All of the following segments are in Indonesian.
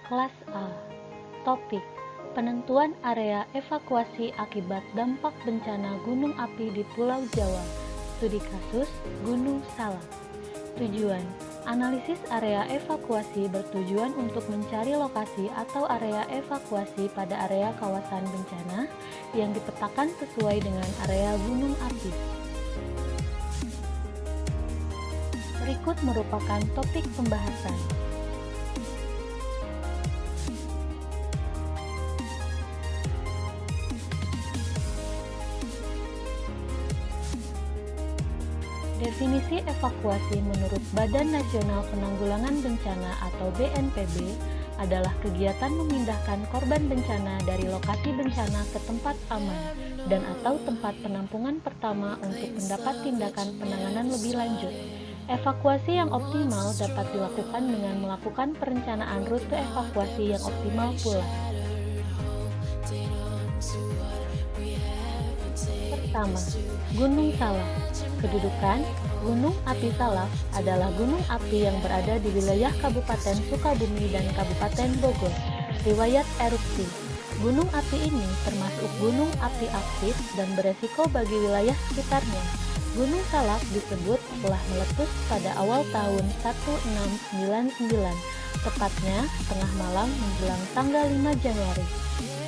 Kelas A. Topik: Penentuan area evakuasi akibat dampak bencana gunung api di Pulau Jawa. Studi kasus Gunung Salak. Tujuan: analisis area evakuasi bertujuan untuk mencari lokasi atau area evakuasi pada area kawasan bencana yang dipetakan sesuai dengan area gunung api. Berikut merupakan topik pembahasan. Definisi evakuasi menurut Badan Nasional Penanggulangan Bencana atau BNPB adalah kegiatan memindahkan korban bencana dari lokasi bencana ke tempat aman dan atau tempat penampungan pertama untuk mendapat tindakan penanganan lebih lanjut. Evakuasi yang optimal dapat dilakukan dengan melakukan perencanaan rute evakuasi yang optimal pula. Pertama, Gunung Salak. Kedudukan: Gunung Api Salak adalah gunung api yang berada di wilayah Kabupaten Sukabumi dan Kabupaten Bogor. Riwayat erupsi: gunung api ini termasuk gunung api aktif dan beresiko bagi wilayah sekitarnya. Gunung Salak disebut telah meletus pada awal tahun 1699, tepatnya tengah malam menjelang tanggal 5 Januari.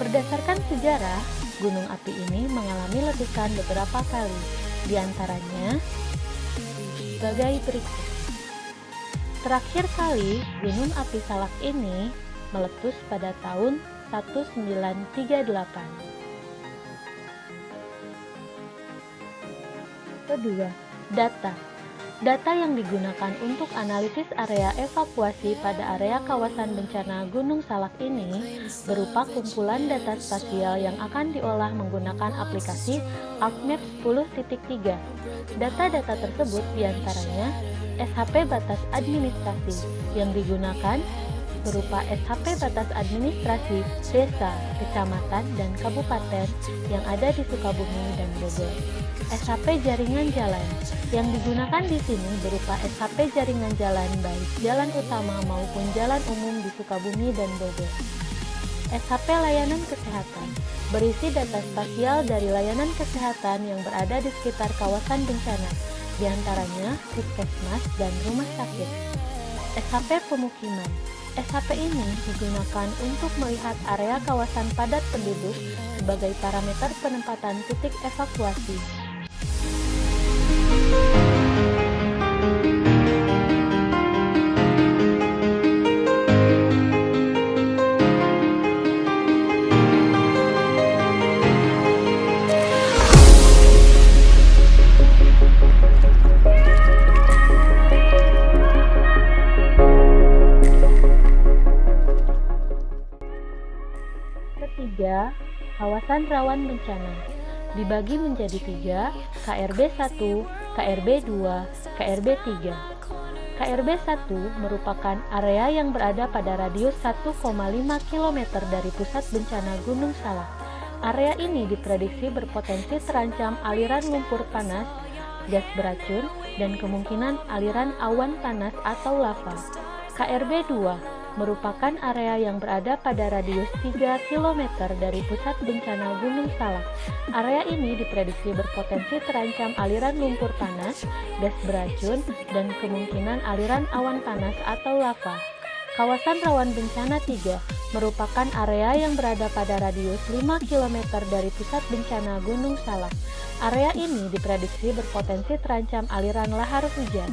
Berdasarkan sejarah, gunung api ini mengalami letusan beberapa kali, di antaranya sebagai berikut. Terakhir kali gunung api Salak ini meletus pada tahun 1938. Kedua, data. Data yang digunakan untuk analisis area evakuasi pada area kawasan bencana Gunung Salak ini berupa kumpulan data spasial yang akan diolah menggunakan aplikasi ArcMap 10.3. Data-data tersebut diantaranya SHP batas administrasi yang digunakan berupa SHP batas administrasi desa, kecamatan, dan kabupaten yang ada di Sukabumi dan Bogor. SHP jaringan jalan yang digunakan di sini berupa SHP jaringan jalan baik jalan utama maupun jalan umum di Sukabumi dan Bogor. SHP layanan kesehatan berisi data spasial dari layanan kesehatan yang berada di sekitar kawasan bencana, diantaranya puskesmas dan rumah sakit. SHP pemukiman. SHP ini digunakan untuk melihat area kawasan padat penduduk sebagai parameter penempatan titik evakuasi. Ketiga, kawasan rawan bencana dibagi menjadi 3, KRB 1, KRB 2, KRB 3. KRB 1 merupakan area yang berada pada radius 1,5 km dari pusat bencana Gunung Salak. Area ini diprediksi berpotensi terancam aliran lumpur panas, gas beracun, dan kemungkinan aliran awan panas atau lava. KRB 2 merupakan area yang berada pada radius 3 km dari pusat bencana Gunung Salak. Area ini diprediksi berpotensi terancam aliran lumpur panas, gas beracun, dan kemungkinan aliran awan panas atau lava. Kawasan rawan bencana 3 merupakan area yang berada pada radius 5 km dari pusat bencana Gunung Salak. Area ini diprediksi berpotensi terancam aliran lahar hujan.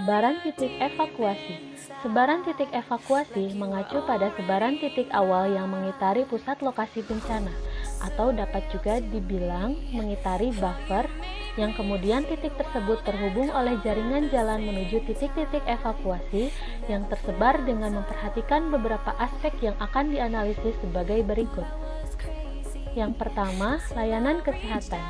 Sebaran titik evakuasi. Sebaran titik evakuasi mengacu pada sebaran titik awal yang mengitari pusat lokasi bencana. atau dapat juga dibilang mengitari buffer, yang kemudian titik tersebut terhubung oleh jaringan jalan menuju titik-titik evakuasi yang tersebar dengan memperhatikan beberapa aspek yang akan dianalisis sebagai berikut. Yang pertama, layanan kesehatan.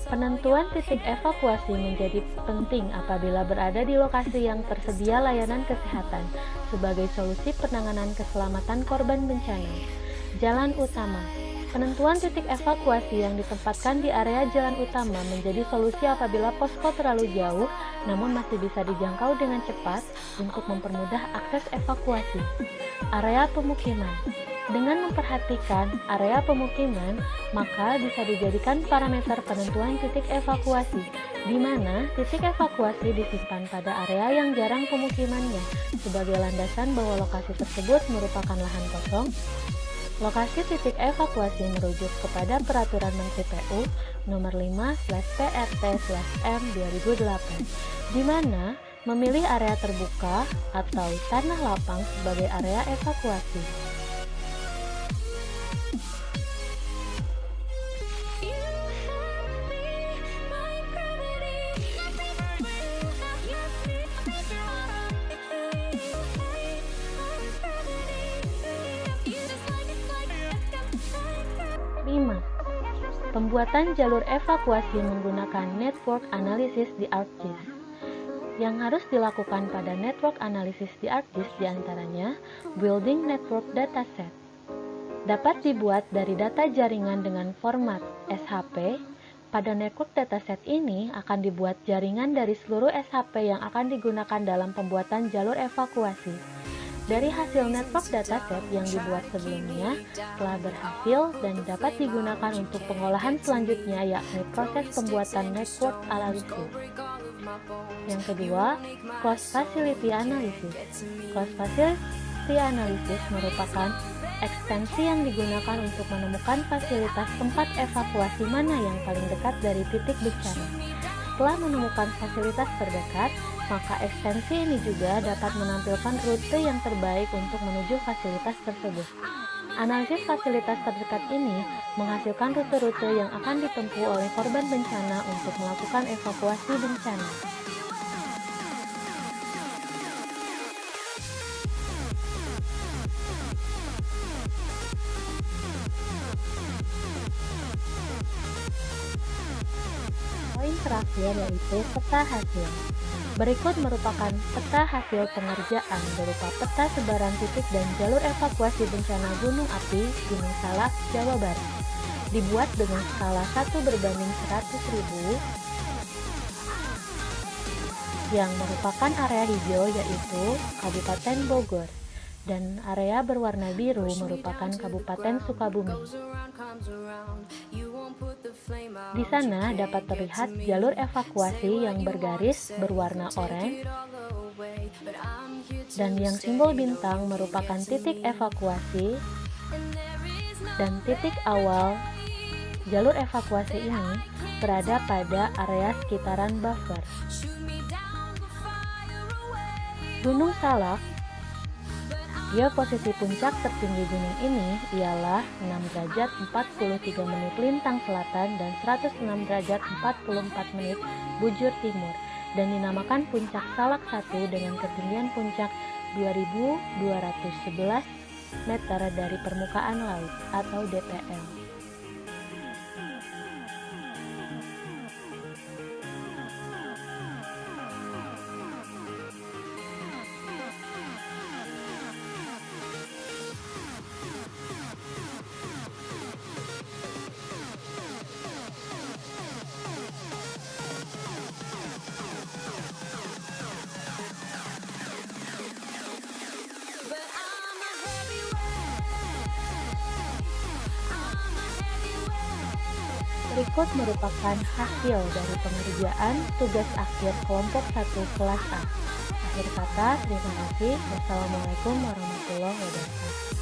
Penentuan titik evakuasi menjadi penting apabila berada di lokasi yang tersedia layanan kesehatan sebagai solusi penanganan keselamatan korban bencana. Jalan utama. Penentuan titik evakuasi yang ditempatkan di area jalan utama menjadi solusi apabila posko terlalu jauh namun masih bisa dijangkau dengan cepat untuk mempermudah akses evakuasi. Area pemukiman. Dengan memperhatikan area pemukiman, maka bisa dijadikan parameter penentuan titik evakuasi, di mana titik evakuasi disimpan pada area yang jarang pemukimannya, sebagai landasan bahwa lokasi tersebut merupakan lahan kosong. Lokasi titik evakuasi merujuk kepada Peraturan Menteri PU Nomor 5/PRT/M 2008, di mana memilih area terbuka atau tanah lapang sebagai area evakuasi. Pembuatan jalur evakuasi menggunakan network analysis di ArcGIS. Yang harus dilakukan pada network analysis di ArcGIS diantaranya building network dataset. Dapat dibuat dari data jaringan dengan format SHP. Pada network dataset ini akan dibuat jaringan dari seluruh SHP yang akan digunakan dalam pembuatan jalur evakuasi. Dari hasil network dataset yang dibuat sebelumnya telah berhasil dan dapat digunakan untuk pengolahan selanjutnya, yakni proses pembuatan network analysis. Yang kedua, cost facility analysis. Cost facility analysis merupakan ekstensi yang digunakan untuk menemukan fasilitas tempat evakuasi mana yang paling dekat dari titik bencana. Setelah menemukan fasilitas terdekat, maka ekstensi ini juga dapat menampilkan rute yang terbaik untuk menuju fasilitas tersebut. Analisis fasilitas terdekat ini menghasilkan rute-rute yang akan ditempuh oleh korban bencana untuk melakukan evakuasi bencana. Poin terakhir yaitu peta hasil. Berikut merupakan peta hasil pengerjaan berupa peta sebaran titik dan jalur evakuasi bencana gunung api Gunung Salak, Jawa Barat. Dibuat dengan skala 1:100.000 yang merupakan area hijau yaitu Kabupaten Bogor dan area berwarna biru merupakan Kabupaten Sukabumi. Di sana dapat terlihat jalur evakuasi yang bergaris berwarna oranye dan yang simbol bintang merupakan titik evakuasi dan titik awal jalur evakuasi ini berada pada area sekitaran buffer. Gunung Salak. Geoposisi puncak tertinggi gunung ini ialah 6 derajat 43 menit lintang selatan dan 106 derajat 44 menit bujur timur dan dinamakan Puncak Salak 1 dengan ketinggian puncak 2.211 meter dari permukaan laut atau DPL. Berikut merupakan hasil dari pengerjaan tugas akhir kelompok 1 kelas A. Akhir kata, terima kasih. Wassalamualaikum warahmatullahi wabarakatuh.